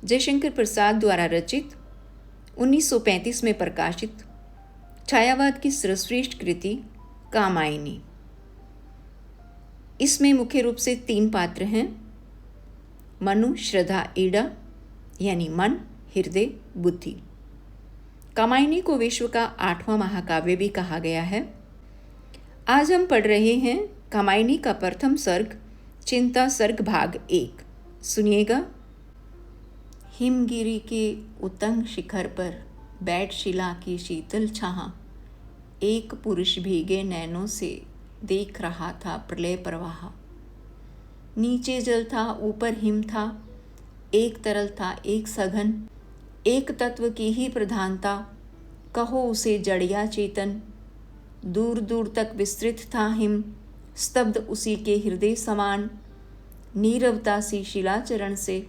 जयशंकर प्रसाद द्वारा रचित 1935 में प्रकाशित छायावाद की सर्वश्रेष्ठ कृति कामायनी। इसमें मुख्य रूप से 3 पात्र हैं, मनु, श्रद्धा, ईड़ा, यानी मन, हृदय, बुद्धि। कामायनी को विश्व का 8वां महाकाव्य भी कहा गया है। आज हम पढ़ रहे हैं कामायनी का प्रथम सर्ग, चिंता सर्ग भाग 1। सुनिएगा। हिमगिरी के उतंग शिखर पर बैठ शिला की शीतल छाह, एक पुरुष भीगे नैनों से देख रहा था प्रलय प्रवाह। नीचे जल था, ऊपर हिम था, एक तरल था, एक सघन, एक तत्व की ही प्रधानता, कहो उसे जड़ या चेतन। दूर दूर तक विस्तृत था हिम, स्तब्ध उसी के हृदय समान। नीरवता सी शिलाचरण से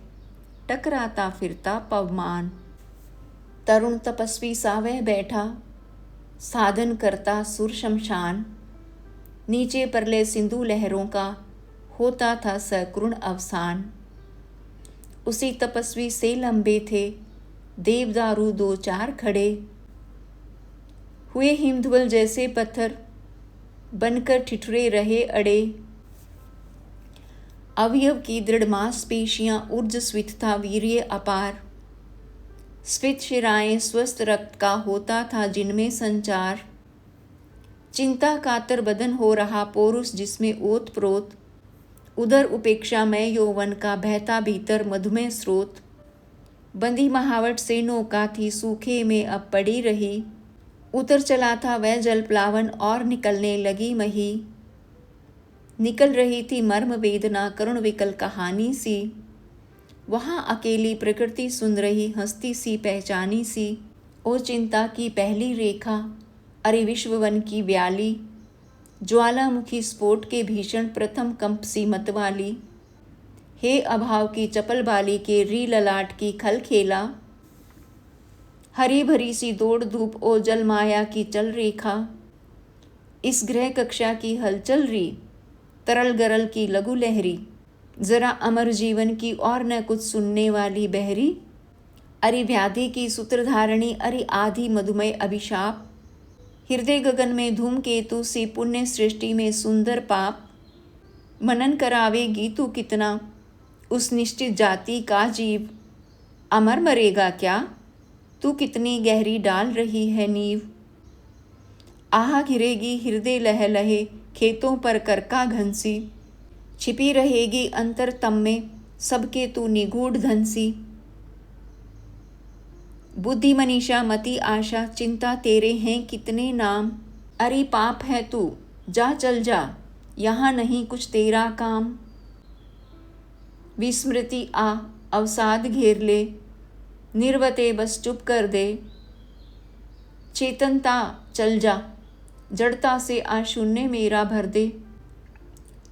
टकराता फिरता पवमान। तरुण तपस्वी सा वह बैठा, साधन करता सुर शमशान। नीचे परले सिंधु लहरों का होता था सकरुण अवसान। उसी तपस्वी से लंबे थे देवदारू 2-4 खड़े, हुए हिमधवल जैसे पत्थर बनकर ठिठुरे रहे अड़े। अवयव की दृढ़ मांसपेशियां ऊर्जस्वित था वीर्य अपार। स्फीत शिराएं स्वस्थ रक्त का होता था जिनमें संचार। चिंता कातर बदन हो रहा पौरुष जिसमें ओत प्रोत, उधर उपेक्षा में यौवन का बहता भीतर मधुमेह स्रोत। बंदी महावट से नौका थी सूखे में अब पड़ी रही, उतर चला था वह जल प्लावन और निकलने लगी मही। निकल रही थी मर्म वेदना करुण विकल कहानी सी, वहाँ अकेली प्रकृति सुन रही हंसती सी पहचानी सी। ओ चिंता की पहली रेखा, अरे विश्ववन की व्याली, ज्वालामुखी स्फोट के भीषण प्रथम कंप सी मतवाली। हे अभाव की चपल बाली के री ललाट की खल खेला, हरी भरी सी दौड़ धूप ओ जल माया की चल रेखा। इस ग्रह कक्षा की हलचल री, तरल गरल की लघु लहरी, जरा अमर जीवन की और न कुछ सुनने वाली बहरी। अरे व्याधि की सूत्रधारणी, अरे आधि मधुमय अभिशाप, हृदय गगन में धूमकेतु सी पुण्य सृष्टि में सुंदर पाप। मनन करावेगी तू कितना उस निश्चित जाति का जीव, अमर मरेगा क्या तू कितनी गहरी डाल रही है नींव। आह घिरेगी हृदय लह लहे खेतों पर करका घनसी, छिपी रहेगी अंतरतम में सबके तू निगूढ़ धनसी। बुद्धि मनीषा मति आशा चिंता तेरे हैं कितने नाम, अरे पाप है तू जा चल जा यहाँ नहीं कुछ तेरा काम। विस्मृति आ अवसाद घेर ले, निर्वते बस चुप कर दे। चेतनता चल जा, जड़ता से आ शून्य मेरा भर दे।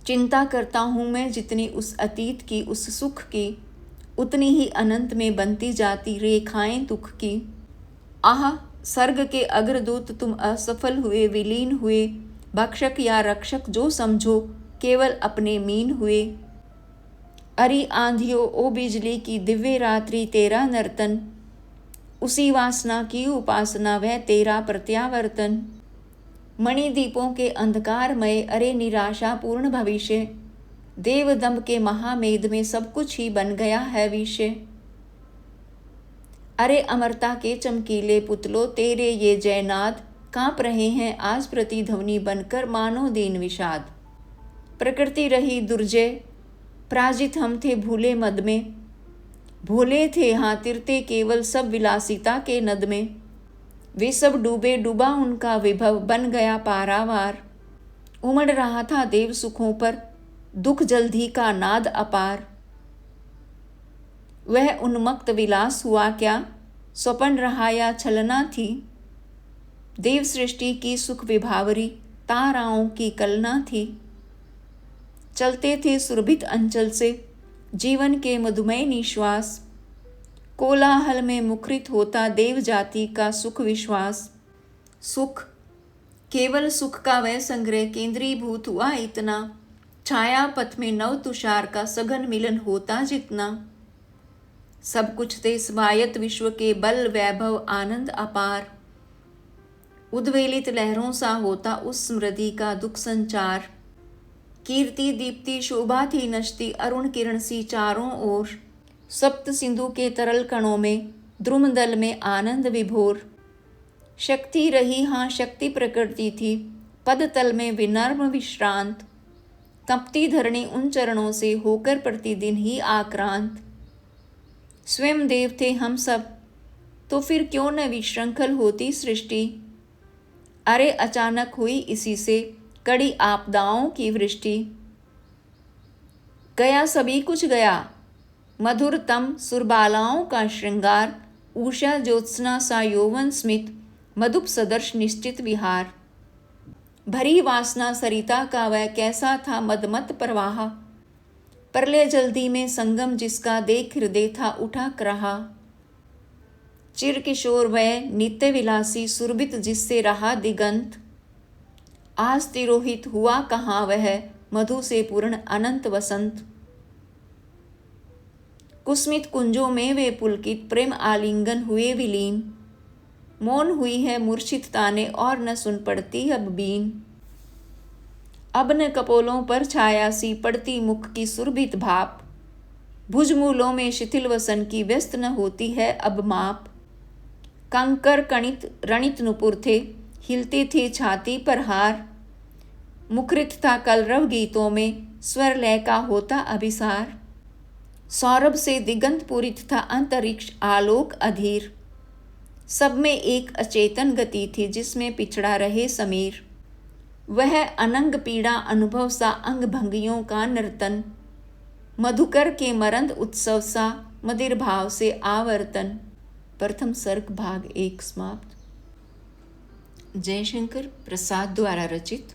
चिंता करता हूँ मैं जितनी उस अतीत की उस सुख की, उतनी ही अनंत में बनती जाती रेखाएं दुख की। आह सर्ग के अग्रदूत तुम असफल हुए विलीन हुए, भक्षक या रक्षक जो समझो केवल अपने मीन हुए। अरे आंधियों ओ बिजली की दिव्य रात्रि तेरा नर्तन, उसी वासना की उपासना वह तेरा प्रत्यावर्तन। मणिदीपों के अंधकारमय अरे निराशा पूर्ण भविष्य, देवदम्भ के महामेध में सब कुछ ही बन गया है विषय। अरे अमरता के चमकीले पुतलों तेरे ये जयनाद, कांप रहे हैं आज प्रतिध्वनि बनकर मानो दीन विषाद। प्रकृति रही दुर्जय, पराजित हम थे भूले मद में, भोले थे हाँ तिरते केवल सब विलासिता के नद में। वे सब डूबे डूबा उनका विभव बन गया पारावार, उमड़ रहा था देव सुखों पर दुख जल्दी का नाद अपार। वह उन्मत्त विलास हुआ क्या, स्वपन रहा या छलना थी, देव सृष्टि की सुख विभावरी ताराओं की कलना थी। चलते थे सुरभित अंचल से जीवन के मधुमय निश्वास, कोलाहल में मुखरित होता देव जाति का सुख विश्वास। सुख केवल सुख का वह संग्रह केंद्रीभूत हुआ इतना, छाया पथ में नव तुषार का सघन मिलन होता जितना। सब कुछ ते स्वायत्त विश्व के बल वैभव आनंद अपार। उद्वेलित लहरों सा होता उस स्मृति का दुख संचार। कीर्ति दीप्ति शोभा थी नशती अरुण किरण सी चारों ओर। सप्त सिंधु के तरल कणों में द्रुम दल में आनंद विभोर। शक्ति रही हाँ शक्ति प्रकृति थी पद तल में विनर्म विश्रांत। तपती धरणी उन चरणों से होकर प्रतिदिन ही आक्रांत। स्वयं देव थे हम सब तो फिर क्यों न विशृंखल होती सृष्टि। अरे अचानक हुई इसी से कड़ी आपदाओं की वृष्टि। गया सभी कुछ गया मधुरतम सुरबालाओं का श्रृंगार। उषा ज्योत्सना सा यौवन स्मित मधुप सदर्श निश्चित विहार। भरी वासना सरिता का वह कैसा था मदमत प्रवाह। प्रलय जल्दी में संगम जिसका देख हृदय था उठा रहा। चिर किशोर वह नित्य विलासी सुरभित जिससे रहा दिगंत। आज तिरोहित हुआ कहाँ वह मधु से पूर्ण अनंत वसंत। कुस्मित कुंजों में वे पुलकित प्रेम आलिंगन हुए विलीन। मौन हुई है मूर्छित ताने और न सुन पड़ती अब बीन। अब न कपोलों पर छाया सी पड़ती मुख की सुरभित भाप। भुजमूलों में शिथिल वसन की व्यस्त न होती है अब माप। कंकर कणित रणित नुपुर थे हिलते थे छाती पर हार। मुखरित था कलरव गीतों में स्वर लय का होता अभिसार। सौरभ से दिगंत पूरित था अंतरिक्ष आलोक अधीर। सब में एक अचेतन गति थी जिसमें पिछड़ा रहे समीर। वह अनंग पीड़ा अनुभव सा अंग भंगियों का नर्तन। मधुकर के मरंद उत्सव सा मदिर भाव से आवर्तन। प्रथम सर्ग भाग 1 समाप्त। जयशंकर प्रसाद द्वारा रचित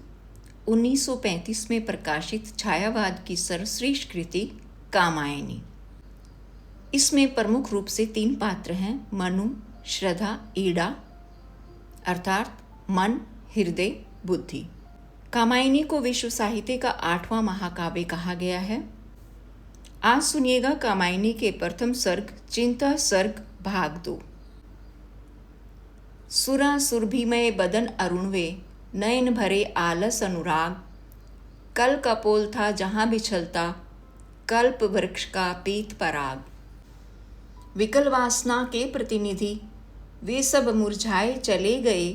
1935 में प्रकाशित छायावाद की सर्वश्रेष्ठ कृति कामायनी। इसमें प्रमुख रूप से 3 पात्र हैं, मनु, श्रद्धा, ईड़ा, अर्थात मन, हृदय, बुद्धि। कामायनी को विश्व साहित्य का 8वां महाकाव्य कहा गया है। आज सुनिएगा कामायनी के प्रथम सर्ग चिंता सर्ग भाग 2। सुरा सुरभिमय बदन अरुण वे नयन भरे आलस अनुराग। कल कपोल था जहाँ बिछलता कल्प वृक्ष का पीत पराग। विकल वासना के प्रतिनिधि वे सब मुरझाए चले गए।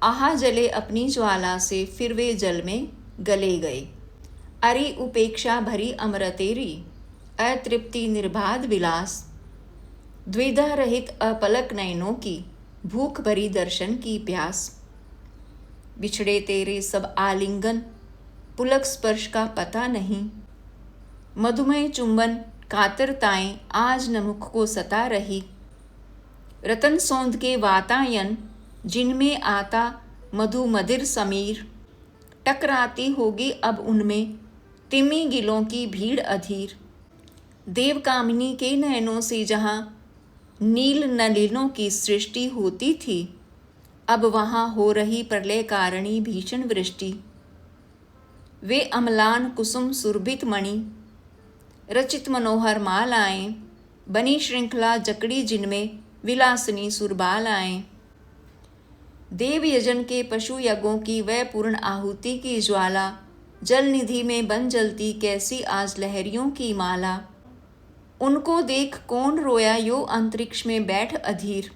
आहा जले अपनी ज्वाला से फिर वे जल में गले गए। अरे उपेक्षा भरी अमरतेरी अतृप्ति निर्बाध विलास। द्विधा रहित अपलक नयनों की भूख भरी दर्शन की प्यास। बिछड़े तेरे सब आलिंगन पुलक स्पर्श का पता नहीं। मधुमय चुंबन कातरताएं आज न मुख को सता रही। रतन सौंध के वातायन जिनमें आता मधु मदिर समीर। टकराती होगी अब उनमें तिमी गिलों की भीड़ अधीर। देव कामिनी के नयनों से जहाँ नील नलिनों की सृष्टि होती थी अब वहाँ हो रही प्रलय कारणी भीषण वृष्टि। वे अम्लान कुसुम सुरभित मणि रचित मनोहर मालाएं बनी श्रृंखला जकड़ी जिनमें विलासनी सुरबालाएं। देव यजन के पशु यज्ञों की वह पूर्ण आहुति की ज्वाला जल निधि में बन जलती कैसी आज लहरियों की माला। उनको देख कौन रोया यो अंतरिक्ष में बैठ अधीर।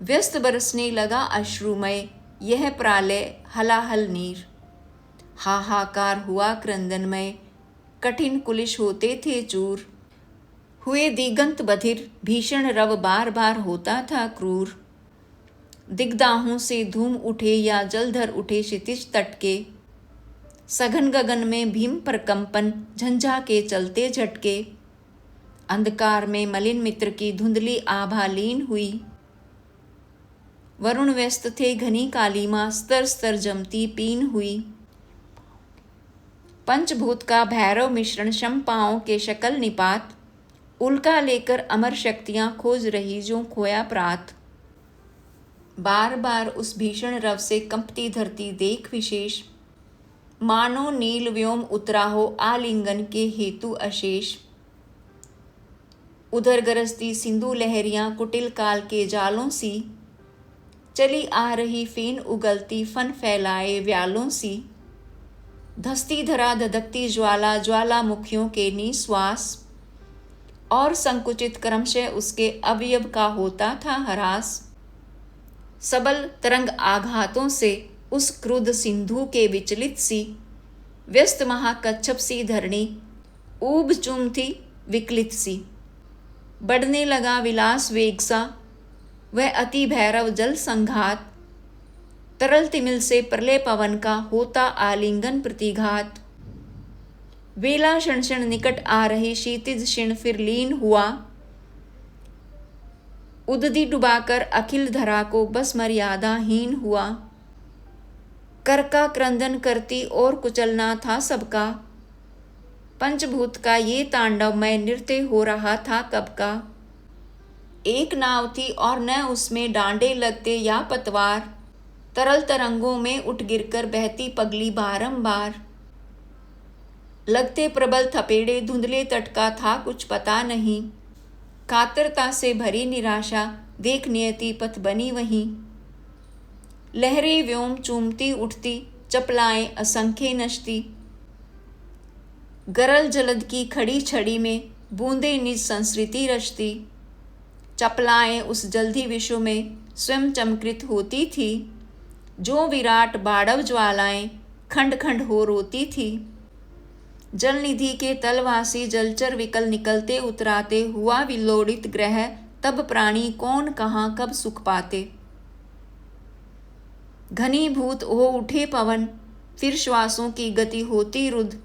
व्यस्त बरसने लगा अश्रुमय यह प्रालय हलाहल नीर। हाहाकार हुआ क्रंदनमय कठिन कुलिश होते थे चूर। हुए दिगंत बधिर भीषण रव बार बार होता था क्रूर। दिग्दाहों से धूम उठे या जलधर उठे क्षितिज तट के। सघन गगन में भीम प्रकंपन झंझा के चलते झटके। अंधकार में मलिन मित्र की धुंधली आभा लीन हुई। वरुण व्यस्त थे घनी कालीमा स्तर स्तर जमती पीन हुई। पंचभूत का भैरव मिश्रण शंपाओं के शकल निपात। उल्का लेकर अमर शक्तियां खोज रही जो खोया प्रात। बार बार उस भीषण रव से कंपती धरती देख विशेष। मानो नील व्योम उतरा हो आलिंगन के हेतु अशेष। उधर गरजती सिंधु लहरियां कुटिल काल के जालों सी, चली आ रही फेन उगलती फन फैलाए व्यालों सी, धसती धरा धधकती ज्वाला ज्वालामुखियों के निश्वास, और संकुचित क्रमशः उसके अवयव का होता था हरास। सबल तरंग आघातों से उस क्रुद्ध सिंधु के विचलित सी, व्यस्त महाकच्छप सी धरणी ऊब चूम थी विकलित सी। बढ़ने लगा विलास वेग सा वह अति भैरव जल संघात, तरल तिमिल से प्रलय पवन का होता आलिंगन प्रतिघात। वेला क्षण क्षण निकट आ रही क्षितिज क्षीण फिर लीन हुआ, उदधि डुबाकर अखिल धरा को बस मर्यादाहीन हुआ। कर का क्रंदन करती और कुचलना था सबका, पंचभूत का ये तांडवमय नृत्य हो रहा था कब का। एक नाव थी और न उसमें डांडे लगते या पतवार, तरल तरंगों में उठ गिरकर बहती पगली बारंबार। लगते प्रबल थपेड़े धुंधले तट का था कुछ पता नहीं, कातरता से भरी निराशा देख नियति पथ बनी वहीं। लहरें व्योम चूमती उठती चपलाएं असंख्य नचती, गरल जलद की खड़ी छड़ी में बूंदे निज संस्कृति रचती। चपलाएं उस जल्दी विश्व में स्वयं चमकृत होती थी, जो विराट बाड़व ज्वालाएं खंड खंड हो रोती थी। जल निधि के तलवासी जलचर विकल निकलते उतराते हुआ विलोड़ित ग्रह, तब प्राणी कौन कहाँ कब सुख पाते। घनीभूत हो उठे पवन, फिर श्वासों की गति होती रुद्ध,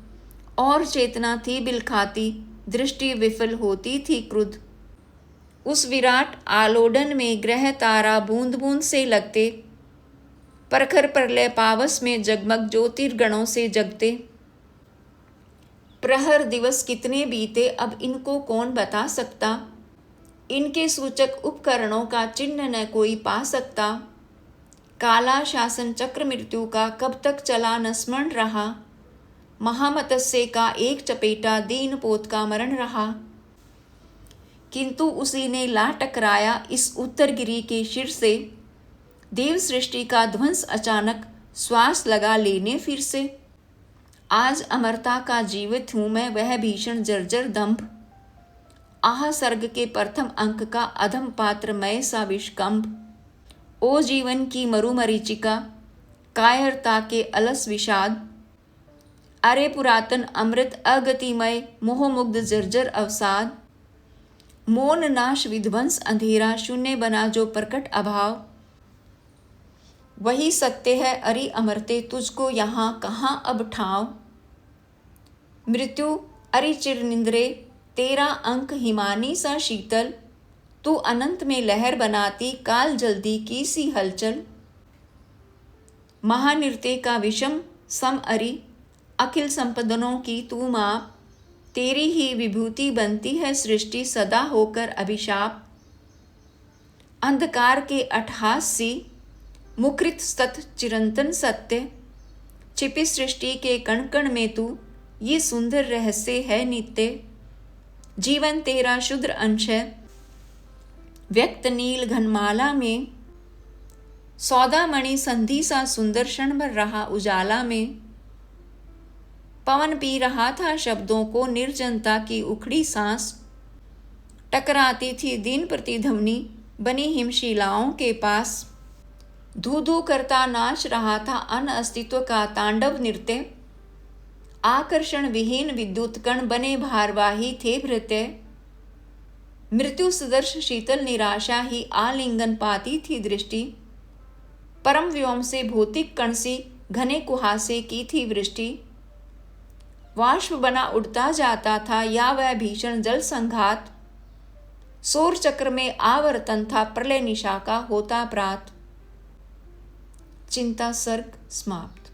और चेतना थी बिलखाती, दृष्टि विफल होती थी क्रुद्ध। उस विराट आलोडन में ग्रह तारा बूंद बूंद से लगते, प्रखर प्रलय पावस में जगमग ज्योतिर्गणों से जगते। प्रहर दिवस कितने बीते अब इनको कौन बता सकता, इनके सूचक उपकरणों का चिन्ह न कोई पा सकता। काला शासन चक्र मृत्यु का कब तक चला न स्मरण रहा, महामतस्य का एक चपेटा दीन पोत का मरण रहा। किंतु उसी ने ला टकराया इस उत्तरगिरी के शिर से, देव सृष्टि का ध्वंस अचानक श्वास लगा लेने फिर से। आज अमरता का जीवित हूँ मैं वह भीषण जर्जर दंभ, आह सर्ग के प्रथम अंक का अधम पात्र मय सा विषकंभ। ओ जीवन की मरुमरीचिका, कायरता के अलस विषाद, अरे पुरातन अमृत अगतिमय मोहमुग्ध जर्जर अवसाद। मौन नाश विध्वंस अंधेरा शून्य बना जो प्रकट अभाव, वही सत्य है अरि अमरते तुझको यहाँ कहाँ अब ठाव। मृत्यु अरि चिर निंद्रे तेरा अंक हिमानी सा शीतल, तू अनंत में लहर बनाती काल जल्दी की सी हलचल। महानृत्य का विषम सम अरि अखिल संपदनों की तू माप, तेरी ही विभूति बनती है सृष्टि सदा होकर अभिशाप। अंधकार के अट्टहास सी मुखरित सत चिरंतन सत्य, छिपी सृष्टि के कण कण में तू ये सुंदर रहस्य है नित्य। जीवन तेरा शुद्र अंश है व्यक्त नील घनमाला में, सौदामणि संधि सा सुंदर क्षण भर रहा उजाला में। पवन पी रहा था शब्दों को निर्जनता की उखड़ी सांस, टकराती थी दिन प्रतिध्वनि बनी हिमशिलाओं के पास। धू धू करता नाच रहा था अन अस्तित्व का तांडव नृत्य, आकर्षण विहीन विद्युत कण बने भारवाही थे भृत्य। मृत्यु सदर्श शीतल निराशा ही आलिंगन पाती थी दृष्टि, परम व्योम से भौतिक कण सी घने कुहासे की थी वृष्टि। वाष्प बना उड़ता जाता था या वह भीषण जल संघात, सौर चक्र में आवर्तन था प्रलय निशा का होता प्रात। चिंता सर्ग समाप्त।